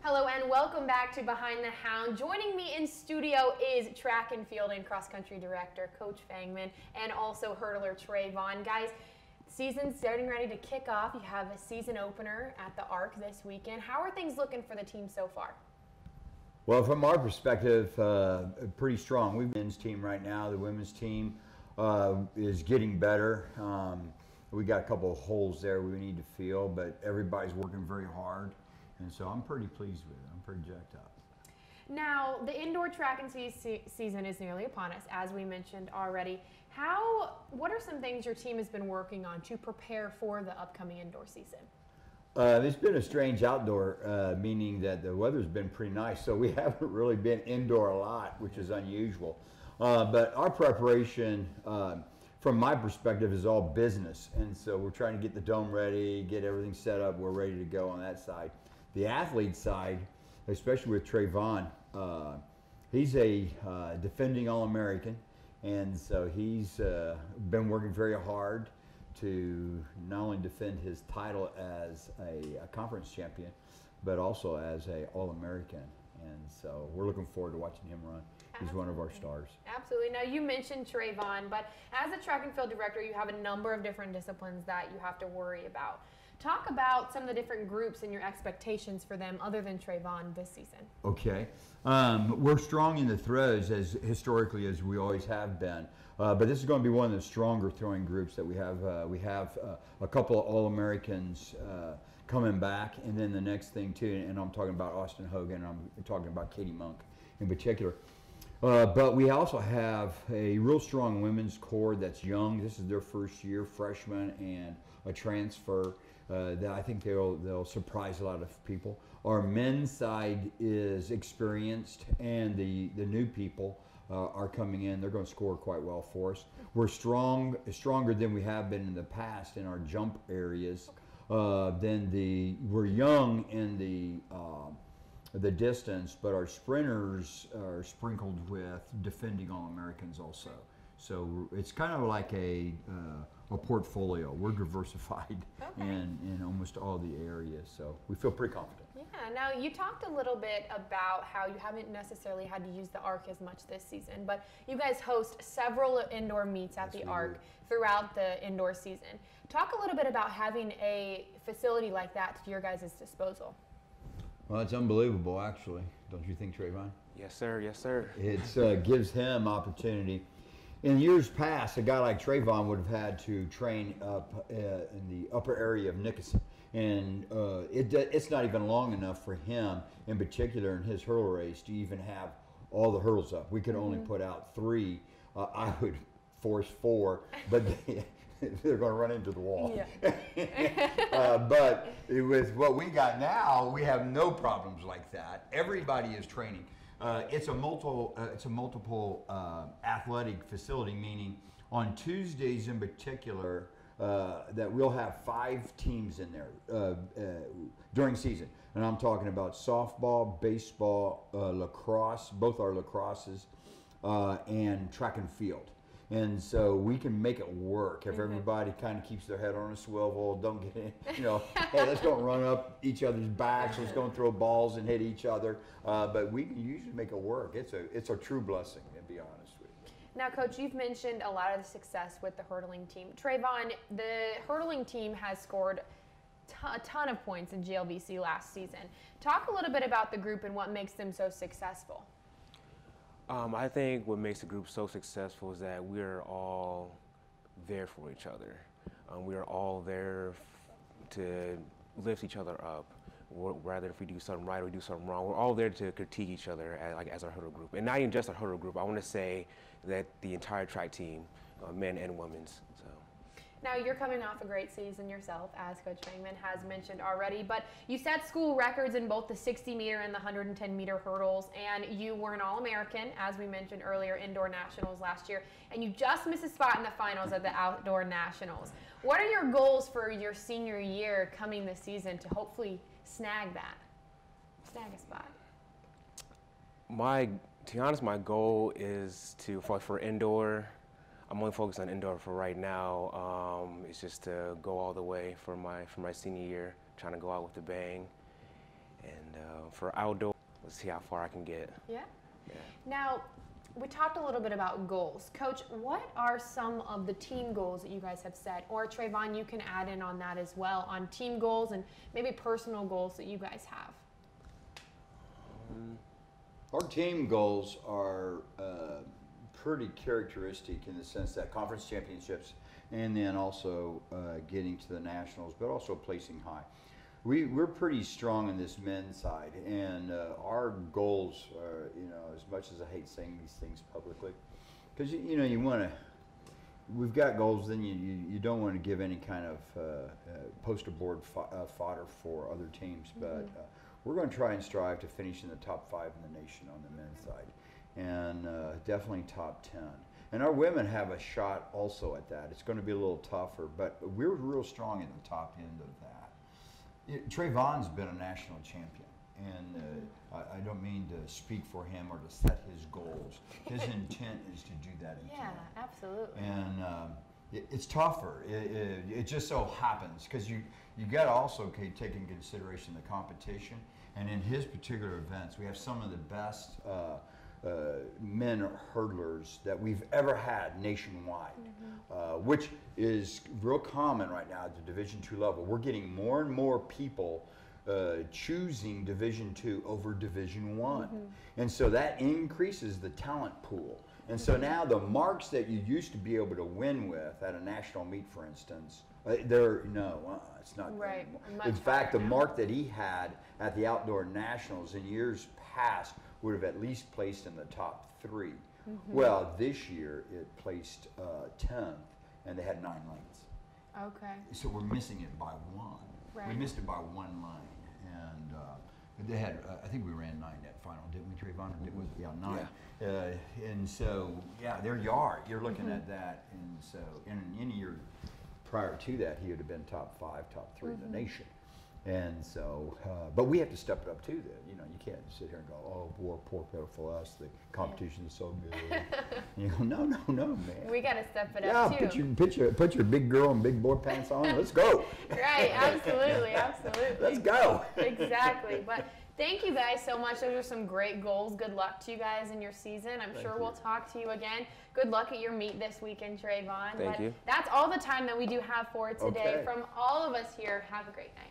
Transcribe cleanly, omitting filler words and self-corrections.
Hello and welcome back to Behind the Hound. Joining me in studio is track and field and cross country director Coach Fangman and also hurdler Treyvon. Guys, season's getting ready to kick off. You have a season opener at the Arc this weekend. How are things looking for the team so far? Well, from our perspective, pretty strong. We've men's team right now. The women's team is getting better. We got a couple of holes there we need to fill, but everybody's working very hard. And so I'm pretty pleased with it. I'm pretty jacked up. Now, the indoor track and season is nearly upon us, as we mentioned already. What are some things your team has been working on to prepare for the upcoming indoor season? It's been a strange outdoor, meaning that the weather's been pretty nice, so we haven't really been indoor a lot, which is unusual. But our preparation, from my perspective, is all business. And so we're trying to get the dome ready, get everything set up. We're ready to go on that side. The athlete side, especially with Treyvon, he's a defending All-American, and so he's been working very hard to not only defend his title as a conference champion, but also as a All-American. And so we're looking forward to watching him run. He's one of our stars. Absolutely. Now, you mentioned Treyvon, but as a track and field director, you have a number of different disciplines that you have to worry about. Talk about some of the different groups and your expectations for them other than Treyvon this season. Okay. We're strong in the throws as historically as we always have been. But this is going to be one of the stronger throwing groups that we have. We have a couple of All-Americans coming back, and then the next thing too, and I'm talking about Austin Hogan, I'm talking about Katie Monk in particular. But we also have a real strong women's core that's young. This is their first year, freshman and a transfer. That I think they'll surprise a lot of people. Our men's side is experienced, and the new people are coming in. They're going to score quite well for us. We're stronger than we have been in the past in our jump areas. We're young in the distance, but our sprinters are sprinkled with defending All-Americans also. So it's kind of like a portfolio. We're diversified in almost all the areas, so we feel pretty confident. Yeah, now you talked a little bit about how you haven't necessarily had to use the Arc as much this season, but you guys host several indoor meets at the Arc throughout the indoor season. Talk a little bit about having a facility like that to your guys' disposal. Well, it's unbelievable, actually. Don't you think, Treyvon? Yes, sir. Yes, sir. It gives him opportunity. In years past, a guy like Treyvon would have had to train up in the upper area of Nickerson. And it's not even long enough for him, in particular in his hurdle race, to even have all the hurdles up. We could only put out 3. I would force 4, but they're going to run into the wall. Yeah. But with what we got now, we have no problems like that. Everybody is training. It's a multiple athletic facility, meaning on Tuesdays in particular that we'll have 5 teams in there during season. And I'm talking about softball, baseball, lacrosse, both our lacrosses, and track and field. And so we can make it work if everybody kind of keeps their head on a swivel, don't get in, hey, let's go run up each other's backs, let's go and throw balls and hit each other. But we can usually make it work. It's a true blessing, to be honest with you. Now, Coach, you've mentioned a lot of the success with the hurdling team. Treyvon, the hurdling team has scored a ton of points in GLVC last season. Talk a little bit about the group and what makes them so successful. I think what makes the group so successful is that we're all there for each other. We are all there to lift each other up. Rather if we do something right or we do something wrong, we're all there to critique each other as our hurdle group. And not even just our hurdle group. I want to say that the entire track team, men and women's. So. Now, you're coming off a great season yourself, as Coach Fangman has mentioned already, but you set school records in both the 60-meter and the 110-meter hurdles, and you were an All-American, as we mentioned earlier, indoor nationals last year, and you just missed a spot in the finals at the outdoor nationals. What are your goals for your senior year coming this season to hopefully snag a spot? To be honest, my goal is for indoor. I'm only focused on indoor for right now. It's just to go all the way for my senior year, trying to go out with a bang. And For outdoor, let's see how far I can get. Yeah. Yeah. Now, we talked a little bit about goals. Coach, what are some of the team goals that you guys have set? Or Treyvon, you can add in on that as well, on team goals and maybe personal goals that you guys have. Our team goals are pretty characteristic in the sense that conference championships and then also getting to the nationals, but also placing high. We're pretty strong in this men's side, and our goals are, you know, as much as I hate saying these things publicly, because you know you want to. We've got goals, then you don't want to give any kind of poster board fodder for other teams, but we're going to try and strive to finish in the top 5 in the nation on the men's side, and definitely top 10. And our women have a shot also at that. It's going to be a little tougher, but we're real strong in the top end of that. Treyvon's been a national champion, and I don't mean to speak for him or to set his goals. His intent is to do that again. Yeah, absolutely. And it's tougher. It just so happens, because you got to also take in consideration the competition. And in his particular events, we have some of the best men hurdlers that we've ever had nationwide, which is real common right now at the Division II level. We're getting more and more people choosing Division II over Division I. And so that increases the talent pool. And so now the marks that you used to be able to win with at a national meet, for instance, it's not right. anymore. In fact, the mark that he had at the outdoor nationals in years past would have at least placed in the top 3. Well, this year it placed 10th, and they had 9 lanes. Okay. So we're missing it by 1. Right. We missed it by 1 lane, and they had. I think we ran 9 that final, didn't we, Treyvon? It was 9. Yeah. And so there you are. You're looking at that, and so in any year prior to that, he would have been top 5, top 3 in the nation. And so, but we have to step it up too. Then, you know, you can't sit here and go, "Oh, poor pitiful us. The competition is so good." You go, "No, man. We got to step it up too." Put your big girl and big boy pants on. Let's go. Right. Absolutely. Let's go. Exactly. But thank you guys so much. Those are some great goals. Good luck to you guys in your season. I'm sure we'll talk to you again. Good luck at your meet this weekend, Treyvon. Thank you. That's all the time that we do have for today. Okay. From all of us here, have a great night.